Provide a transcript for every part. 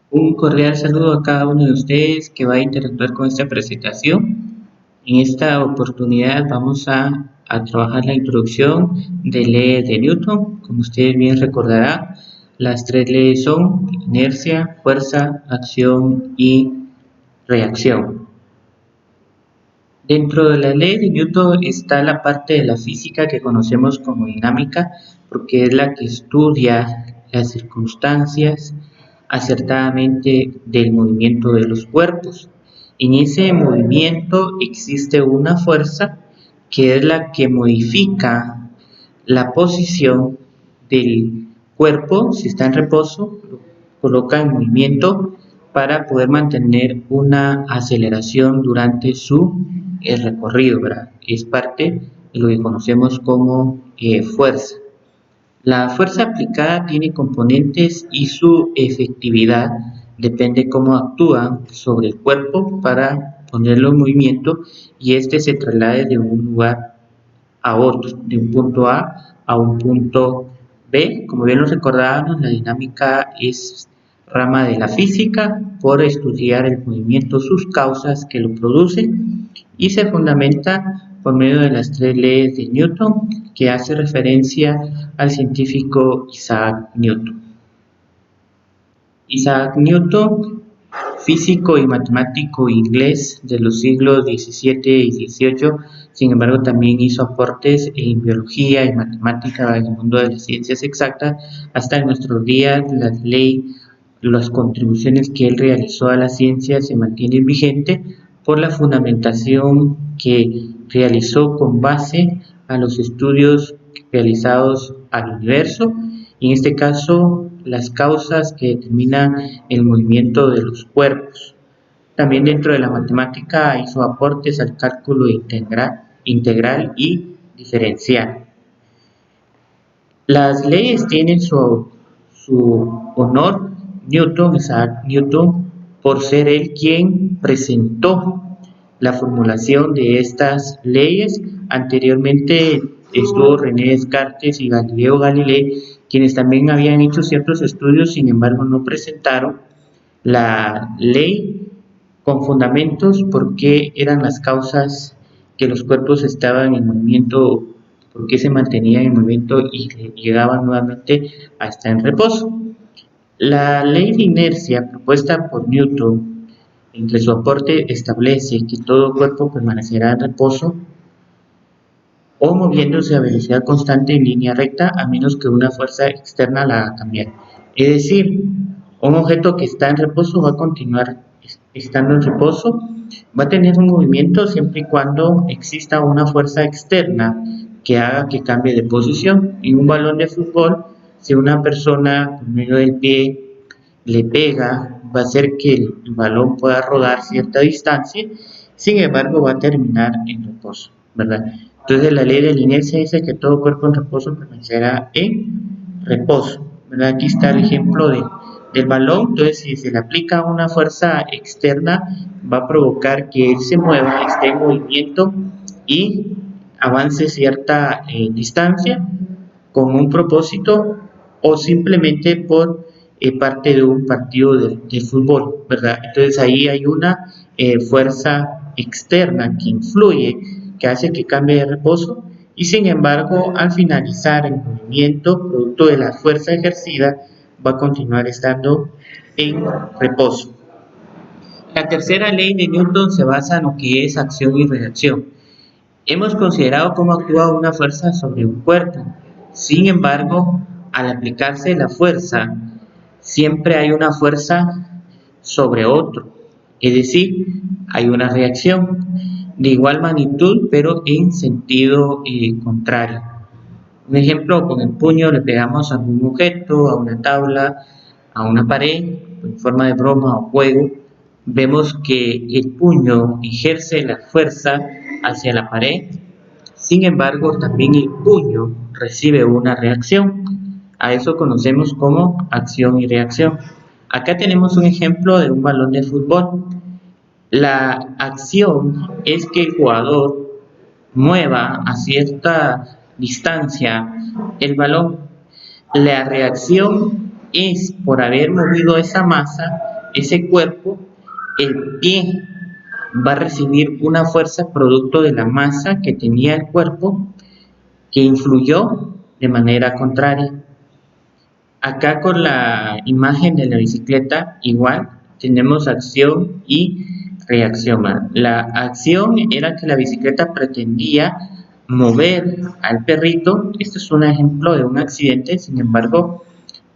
Un cordial saludo a cada uno de ustedes que va a interactuar con esta presentación. En esta oportunidad vamos a trabajar la introducción de leyes de Newton. Como ustedes bien recordarán, las tres leyes son inercia, fuerza, acción y reacción. Dentro de la ley de Newton está la parte de la física que conocemos como dinámica, porque es la que estudia las circunstancias acertadamente del movimiento de los cuerpos. En ese movimiento existe una fuerza que es la que modifica la posición del cuerpo, si está en reposo, lo coloca en movimiento para poder mantener una aceleración durante su recorrido, ¿verdad? Es parte de lo que conocemos como fuerza. La fuerza aplicada tiene componentes y su efectividad depende cómo actúa sobre el cuerpo para ponerlo en movimiento y este se traslade de un lugar a otro, de un punto a un punto B. Como bien lo recordábamos, la dinámica es rama de la física por estudiar el movimiento, sus causas que lo producen y se fundamenta por medio de las tres leyes de Newton que hace referencia al científico Isaac Newton. Isaac Newton, físico y matemático inglés de los siglos XVII y XVIII, sin embargo también hizo aportes en biología y matemática en el mundo de las ciencias exactas. Hasta en nuestros días las contribuciones que él realizó a la ciencia se mantienen vigentes por la fundamentación que realizó con base a los estudios realizados al universo, y en este caso las causas que determinan el movimiento de los cuerpos. También dentro de la matemática hizo aportes al cálculo integral y diferencial. Las leyes tienen su honor Newton, Isaac Newton, por ser él quien presentó la formulación de estas leyes. Anteriormente estuvo René Descartes y Galileo Galilei, quienes también habían hecho ciertos estudios, sin embargo no presentaron la ley con fundamentos porque eran las causas que los cuerpos estaban en movimiento, por qué se mantenían en movimiento y llegaban nuevamente a estar en reposo. La ley de inercia propuesta por Newton, entre su aporte, establece que todo cuerpo permanecerá en reposo o moviéndose a velocidad constante en línea recta a menos que una fuerza externa la haga cambiar. Es decir, un objeto que está en reposo va a continuar estando en reposo, va a tener un movimiento siempre y cuando exista una fuerza externa que haga que cambie de posición. En un balón de fútbol, si una persona por medio del pie le pega, va a hacer que el balón pueda rodar cierta distancia, sin embargo va a terminar en reposo, ¿verdad? Entonces la ley de la inercia dice que todo cuerpo en reposo permanecerá en reposo, ¿verdad? Aquí está el ejemplo del balón. Entonces si se le aplica una fuerza externa va a provocar que él se mueva, esté en movimiento y avance cierta distancia con un propósito o simplemente por parte de un partido de fútbol, ¿verdad? Entonces ahí hay una fuerza externa que influye, que hace que cambie de reposo y sin embargo al finalizar el movimiento, producto de la fuerza ejercida, va a continuar estando en reposo. La tercera ley de Newton se basa en lo que es acción y reacción. Hemos considerado cómo actúa una fuerza sobre un cuerpo. Sin embargo, al aplicarse la fuerza, siempre hay una fuerza sobre otro. Es decir, hay una reacción de igual magnitud, pero en sentido contrario. Un ejemplo, con el puño le pegamos a un objeto, a una tabla, a una pared, en forma de broma o juego. Vemos que el puño ejerce la fuerza hacia la pared, sin embargo también el puño recibe una reacción. A eso conocemos como acción y reacción. Acá tenemos un ejemplo de un balón de fútbol. La acción es que el jugador mueva a cierta distancia el balón. La reacción es por haber movido esa masa ese cuerpo, el pie va a recibir una fuerza producto de la masa que tenía el cuerpo que influyó de manera contraria. Acá con la imagen de la bicicleta igual tenemos acción y reacción. La acción era que la bicicleta pretendía mover al perrito. Este es un ejemplo de un accidente. Sin embargo,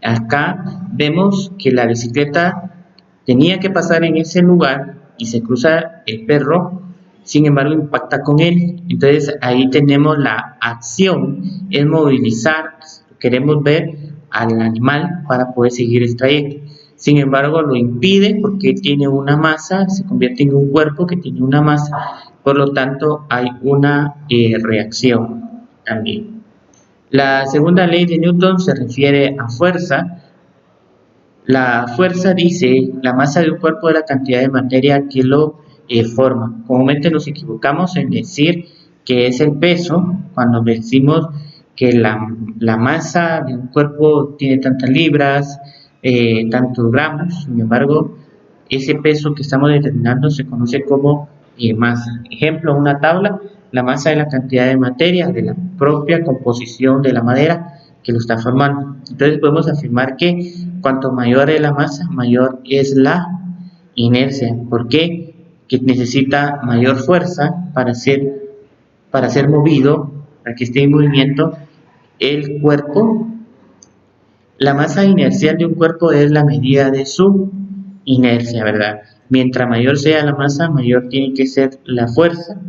acá vemos que la bicicleta tenía que pasar en ese lugar y se cruza el perro, sin embargo impacta con él. Entonces ahí tenemos la acción, es movilizar, queremos ver al animal para poder seguir el trayecto. Sin embargo lo impide porque tiene una masa, se convierte en un cuerpo que tiene una masa, por lo tanto hay una reacción también. La segunda ley de Newton se refiere a fuerza. La fuerza dice la masa de un cuerpo de la cantidad de materia que lo forma. Comúnmente nos equivocamos en decir que es el peso cuando decimos que la masa de un cuerpo tiene tantas libras, tantos gramos. Sin embargo, ese peso que estamos determinando se conoce como masa. Ejemplo, una tabla, la masa de la cantidad de materia de la propia composición de la madera que lo está formando. Entonces podemos afirmar que cuanto mayor es la masa, mayor es la inercia. ¿Por qué? Que necesita mayor fuerza para ser movido, para que esté en movimiento el cuerpo. La masa inercial de un cuerpo es la medida de su inercia, ¿verdad? Mientras mayor sea la masa, mayor tiene que ser la fuerza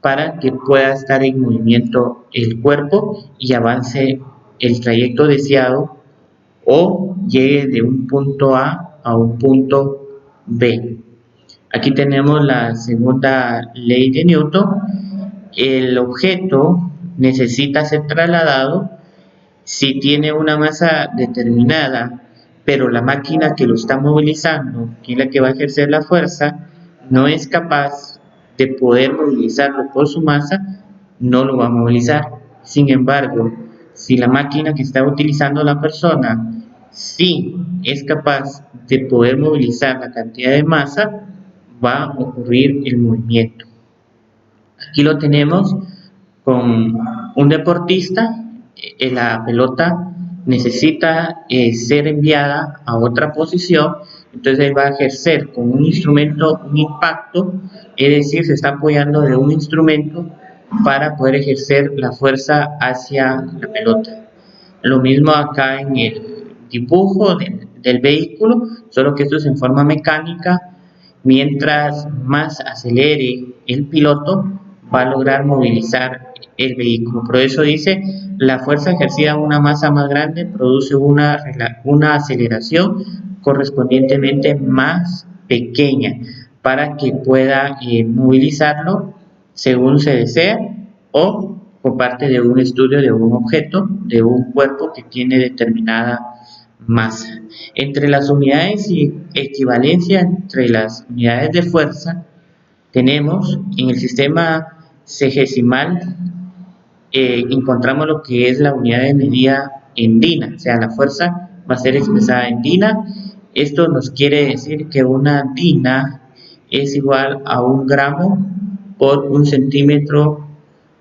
para que pueda estar en movimiento el cuerpo y avance el trayecto deseado o llegue de un punto A un punto B. Aquí tenemos la segunda ley de Newton. El objeto necesita ser trasladado si tiene una masa determinada, pero la máquina que lo está movilizando, que es la que va a ejercer la fuerza, no es capaz de poder movilizarlo por su masa, no lo va a movilizar. Sin embargo, si la máquina que está utilizando la persona sí es capaz de poder movilizar la cantidad de masa, va a ocurrir el movimiento. Aquí lo tenemos con un deportista. La pelota necesita ser enviada a otra posición, entonces él va a ejercer con un instrumento un impacto, es decir, se está apoyando de un instrumento para poder ejercer la fuerza hacia la pelota. Lo mismo acá en el dibujo del vehículo, solo que esto es en forma mecánica. Mientras más acelere el piloto, va a lograr movilizar el vehículo. Por eso dice, la fuerza ejercida en una masa más grande produce una aceleración correspondientemente más pequeña para que pueda movilizarlo según se desea o por parte de un estudio de un objeto, de un cuerpo que tiene determinada masa. Entre las unidades y equivalencia entre las unidades de fuerza tenemos en el sistema sexagesimal encontramos lo que es la unidad de medida en DINA, o sea, la fuerza va a ser expresada en DINA. Esto nos quiere decir que una DINA es igual a 1 gramo por 1 centímetro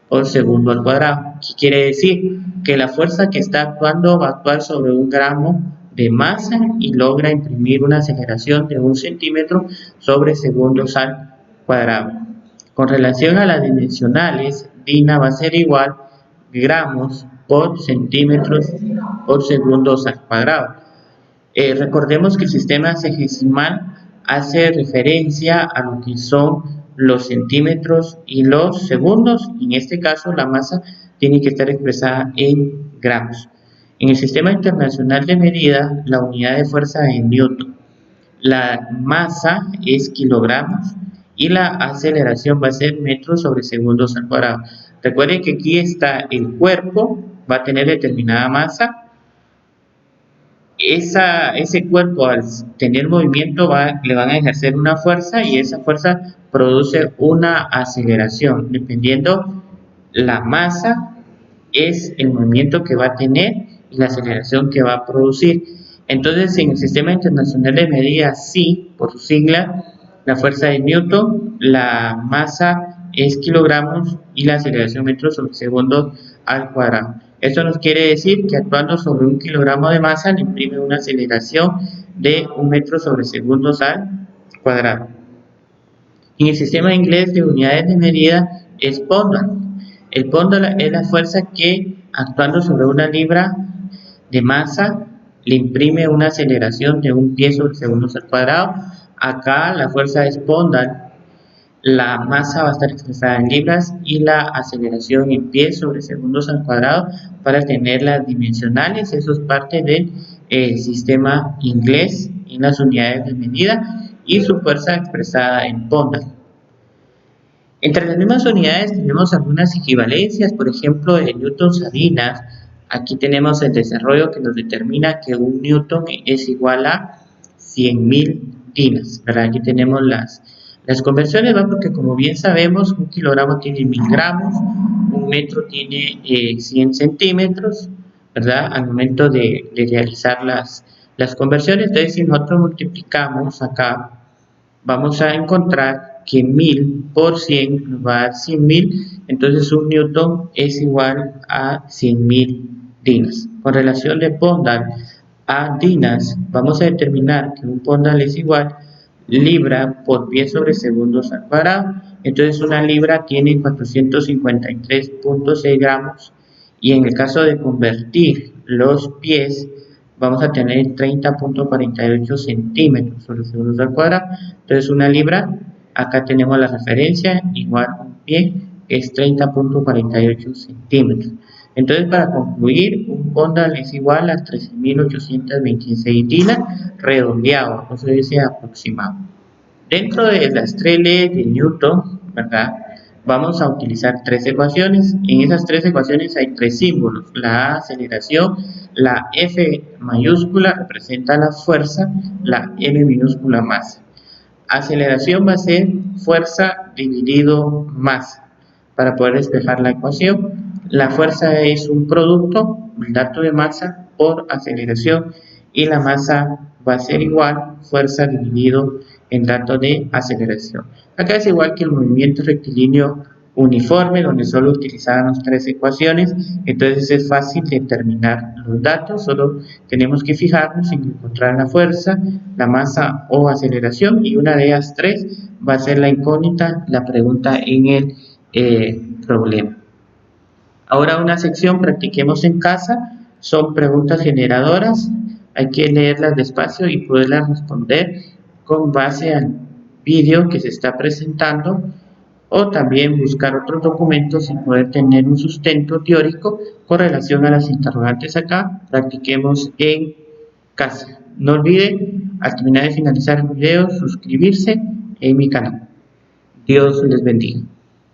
por segundo al cuadrado. ¿Qué quiere decir? Que la fuerza que está actuando va a actuar sobre 1 gramo de masa y logra imprimir una aceleración de 1 centímetro sobre segundos al cuadrado. Con relación a las dimensionales, DINA va a ser igual gramos por centímetros por segundos al cuadrado. Recordemos que el sistema sexagesimal hace referencia a lo que son los centímetros y los segundos. En este caso, la masa tiene que estar expresada en gramos. En el sistema internacional de medida, la unidad de fuerza es Newton. La masa es kilogramos y la aceleración va a ser metros sobre segundos al cuadrado. Recuerden que aquí está el cuerpo, va a tener determinada masa. Ese cuerpo al tener movimiento le van a ejercer una fuerza y esa fuerza produce una aceleración. Dependiendo la masa es el movimiento que va a tener y la aceleración que va a producir. Entonces, en el Sistema Internacional de Medidas, SI, por su sigla, la fuerza es Newton, la masa es kilogramos y la aceleración metros sobre segundos al cuadrado. Esto nos quiere decir que actuando sobre un kilogramo de masa le imprime una aceleración de 1 metro sobre segundos al cuadrado. En el sistema inglés de unidades de medida es Pound. El Pound es la fuerza que actuando sobre una libra de masa le imprime una aceleración de 1 pie sobre segundos al cuadrado. Acá la fuerza es Pound, la masa va a estar expresada en libras y la aceleración en pies sobre segundos al cuadrado para tener las dimensionales. Eso es parte del sistema inglés en las unidades de medida y su fuerza expresada en Pound. Entre las mismas unidades tenemos algunas equivalencias, por ejemplo, de newtons a dinas. Aquí tenemos el desarrollo que nos determina que un newton es igual a 100.000 dinas, ¿verdad? Aquí tenemos las conversiones, ¿va? Porque como bien sabemos, un kilogramo tiene 1000 gramos, un metro tiene 100 centímetros, ¿verdad? Al momento de realizar las conversiones. Entonces, si nosotros multiplicamos acá, vamos a encontrar que 1000 por 100 nos va a dar 100.000, entonces un newton es igual a 100.000 dinas. Con relación de Pound a dinas, vamos a determinar que un Pound es igual libra por pie sobre segundos al cuadrado. Entonces una libra tiene 453.6 gramos y en el caso de convertir los pies vamos a tener 30.48 centímetros sobre segundos al cuadrado. Entonces una libra, acá tenemos la referencia, igual un pie es 30.48 centímetros. Entonces, para concluir, un Pound es igual a 13.826 dinas redondeado, o sea, dice aproximado. Dentro de las 3 leyes de Newton, ¿verdad? Vamos a utilizar 3 ecuaciones. En esas 3 ecuaciones hay 3 símbolos. La aceleración, la F mayúscula representa la fuerza, la M minúscula masa. Aceleración va a ser fuerza dividido masa. Para poder despejar la ecuación, la fuerza es un producto, el dato de masa por aceleración, y la masa va a ser igual fuerza dividido en dato de aceleración. Acá es igual que el movimiento rectilíneo uniforme, donde solo utilizábamos 3 ecuaciones, entonces es fácil determinar los datos, solo tenemos que fijarnos en encontrar la fuerza, la masa o aceleración, y una de ellas 3 va a ser la incógnita, la pregunta en el problema. Ahora una sección practiquemos en casa, son preguntas generadoras, hay que leerlas despacio y poderlas responder con base al vídeo que se está presentando, o también buscar otros documentos y poder tener un sustento teórico con relación a las interrogantes acá. Practiquemos en casa. No olviden, al terminar de finalizar el video, suscribirse en mi canal. Dios les bendiga.